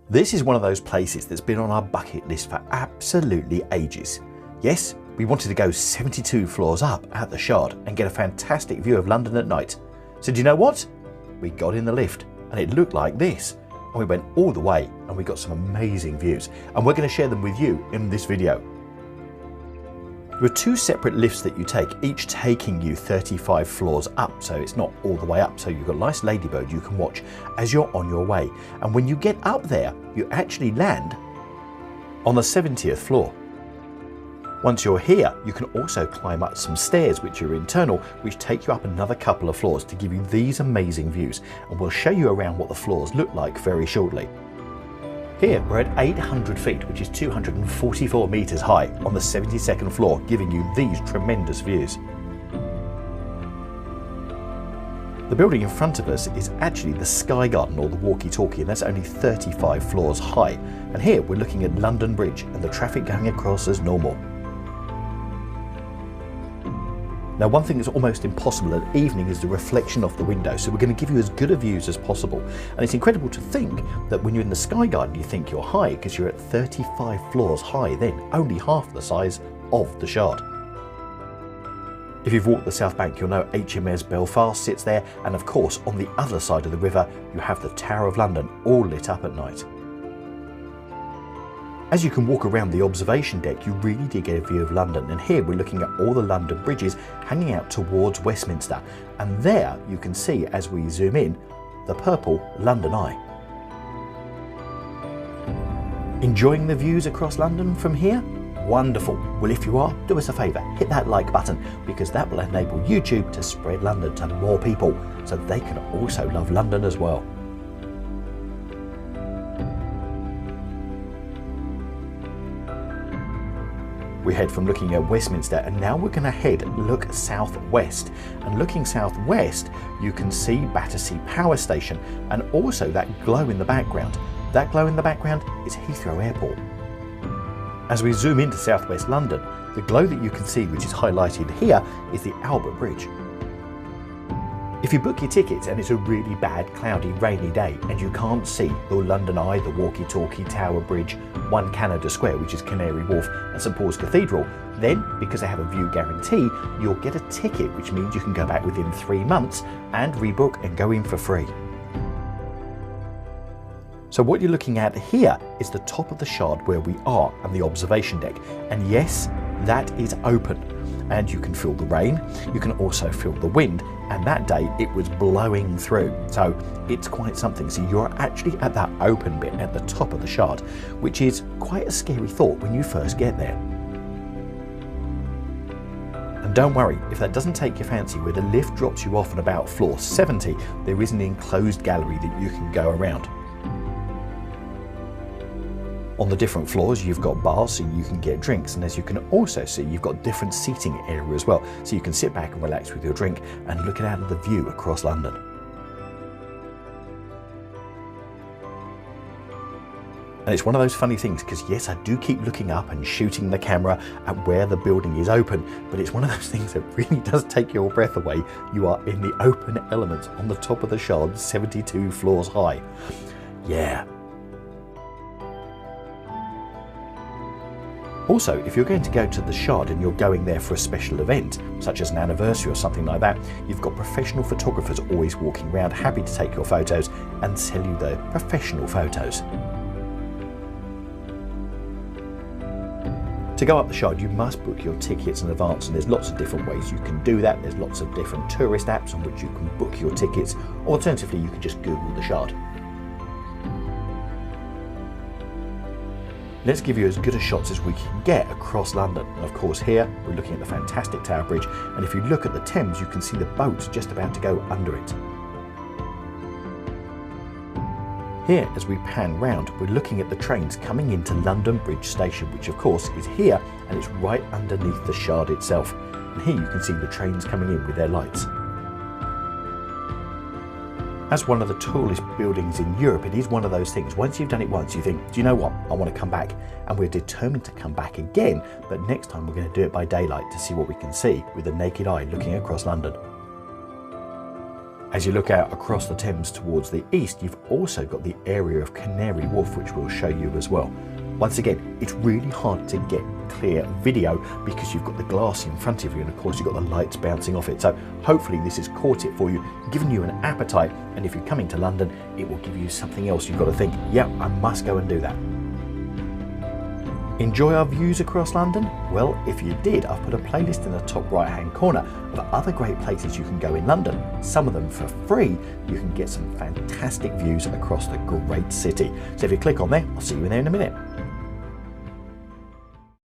This is one of those places that's been on our bucket list for absolutely ages. Yes, we wanted to go 72 floors up at the Shard and get a fantastic view of London at night. So do you know what? We got in the lift and it looked like this. And we went all the way and we got some amazing views. And we're going to share them with you in this video. There are two separate lifts that you take, each taking you 35 floors up, so it's not all the way up. So you've got a nice ladybird you can watch as you're on your way. And when you get up there, you actually land on the 70th floor. Once you're here, you can also climb up some stairs which are internal, which take you up another couple of floors to give you these amazing views. And we'll show you around what the floors look like very shortly. Here we're at 800 feet, which is 244 meters high on the 72nd floor, giving you these tremendous views. The building in front of us is actually the Sky Garden, or the walkie-talkie, and that's only 35 floors high. And here we're looking at London Bridge and the traffic going across as normal. Now, one thing that's almost impossible at evening is the reflection off the window, so we're going to give you as good a views as possible. And it's incredible to think that when you're in the Sky Garden you think you're high, because you're at 35 floors high then, only half the size of the Shard. If you've walked the South Bank, you'll know HMS Belfast sits there, and of course on the other side of the river you have the Tower of London, all lit up at night. As you can walk around the observation deck, you really do get a view of London, and here we're looking at all the London bridges hanging out towards Westminster, and there you can see, as we zoom in, the purple London Eye. Enjoying the views across London from here? Wonderful. Well, if you are, do us a favour, hit that like button, because that will enable YouTube to spread London to more people so they can also love London as well. We head from looking at Westminster, and now we're going to look southwest. And looking southwest, you can see Battersea Power Station and also that glow in the background. That glow in the background is Heathrow Airport. As we zoom into southwest London, the glow that you can see, which is highlighted here, is the Albert Bridge. If you book your tickets and it's a really bad, cloudy, rainy day and you can't see the London Eye, the walkie-talkie, Tower Bridge, 1 Canada Square, which is Canary Wharf, and St Paul's Cathedral, then, because they have a view guarantee, you'll get a ticket, which means you can go back within 3 months and rebook and go in for free. So what you're looking at here is the top of the Shard where we are and the observation deck. And yes, that is open. And you can feel the rain, you can also feel the wind, and that day it was blowing through, so it's quite something. So you're actually at that open bit at the top of the Shard, which is quite a scary thought when you first get there. And don't worry, if that doesn't take your fancy, where the lift drops you off on about floor 70, there is an enclosed gallery that you can go around. On the different floors you've got bars so you can get drinks, and as you can also see, you've got different seating area as well, so you can sit back and relax with your drink and look out at the view across London. And it's one of those funny things, because yes, I do keep looking up and shooting the camera at where the building is open, but it's one of those things that really does take your breath away. You are in the open elements on the top of the Shard, 72 floors high. Yeah. Also, if you're going to go to the Shard and you're going there for a special event, such as an anniversary or something like that, you've got professional photographers always walking around, happy to take your photos and sell you the professional photos. To go up the Shard, you must book your tickets in advance, and there's lots of different ways you can do that. There's lots of different tourist apps on which you can book your tickets. Alternatively, you can just Google the Shard. Let's give you as good a shots as we can get across London. And of course here, we're looking at the fantastic Tower Bridge, and if you look at the Thames, you can see the boats just about to go under it. Here, as we pan round, we're looking at the trains coming into London Bridge Station, which of course is here, and it's right underneath the Shard itself. And here you can see the trains coming in with their lights. As one of the tallest buildings in Europe, it is one of those things, once you've done it once, you think, do you know what, I want to come back. And we're determined to come back again, but next time we're going to do it by daylight to see what we can see with the naked eye looking across London. As you look out across the Thames towards the east, you've also got the area of Canary Wharf, which we'll show you as well. Once again, it's really hard to get clear video because you've got the glass in front of you and of course you've got the lights bouncing off it. So hopefully this has caught it for you, given you an appetite, and if you're coming to London, it will give you something else you've got to think, yeah, I must go and do that. Enjoy our views across London? Well, if you did, I've put a playlist in the top right hand corner of other great places you can go in London. Some of them for free. You can get some fantastic views across the great city. So if you click on there, I'll see you in there in a minute.